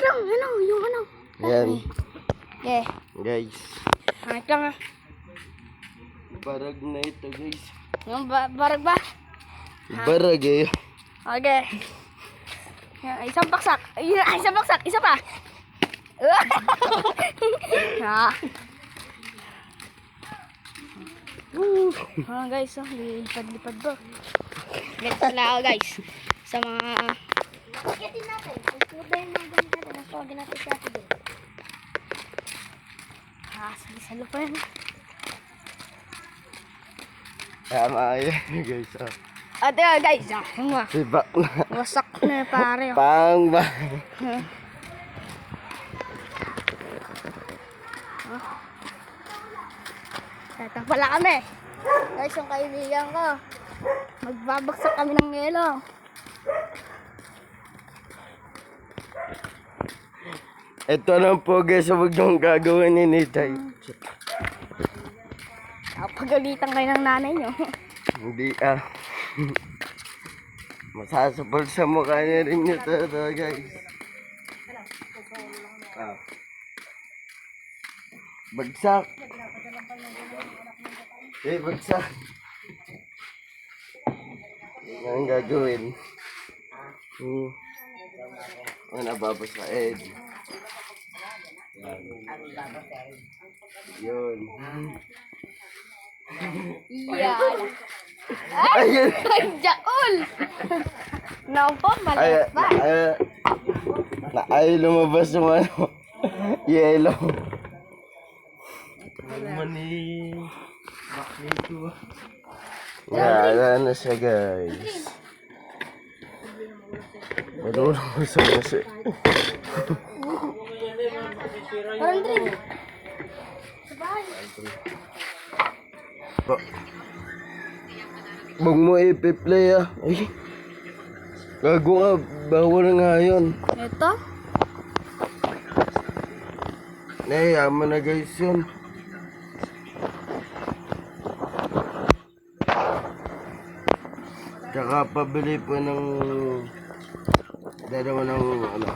lang, ano, yung ano. Yan. Okay. Guys. Hangit lang ah. Barag na ito guys. Yung barag ba? Barag eh. Okay. Isang baksak. Isang baksak. Isa pa. Guys, lipad-lipad ba? Next na ako guys. Sa mga... Kitin natin. Ismudahin mga gamit natin. Nasogin natin siya ito din. Sali-salo pa yan. Tama yan guys. At guys, Sibak na. wasak na pare. Pang ba? Tatang pala kami. Guys, yung kaibigan ko. Magbabagsak kami ng yelo. Ito lang po guys, huwag niyong gagawin ni Nitay. Pagalitan kayo ng nanay nyo. Hindi masasapol sa mukha niya rin ito guys. Bagsak. Bagsak. Yan ang gagawin. Nababasaid. Yun. Yan. Ay! Ay, Jaul! Naupo, maliit ba? Ay, lumabas yung ano. Yellow. Mani. Bakito. Yan, ano siya guys. Marunong sa kasi. Parang drink. Sabay. Huwag mo ipi-play Ay. Gago nga, bawal nga yun. Ito? Yaman na guys yun. Tsaka pabili po ng dalawa ng ano,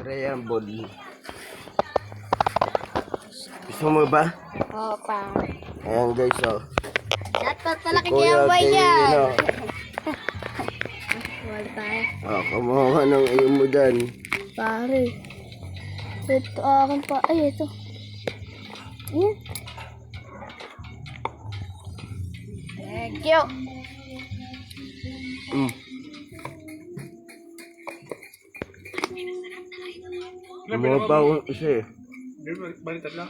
triangle. Gusto mo ba? Oo, pa. Ayan guys Dapat palaki Kuya, kaya ba yan? ano? Wala tayo. Kumuha ka ng iyo mo dyan. Pare. Ito akin pa. Ay, ito. Ayan. Thank you. Kumuha pa ako isa Baliktad lang.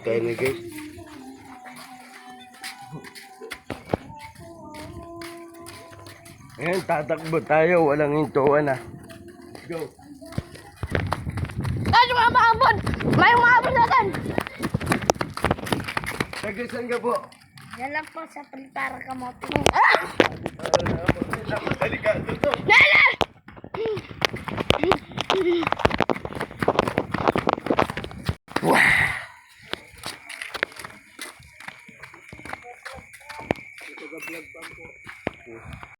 Tayo na guys. Ayan, tatakbo tayo. Walang hintuan Go. Ay, maabot! May maabot natin! Tagasan ka po. Yan lang po sa Prepara Kamote. Delikado to. Nala!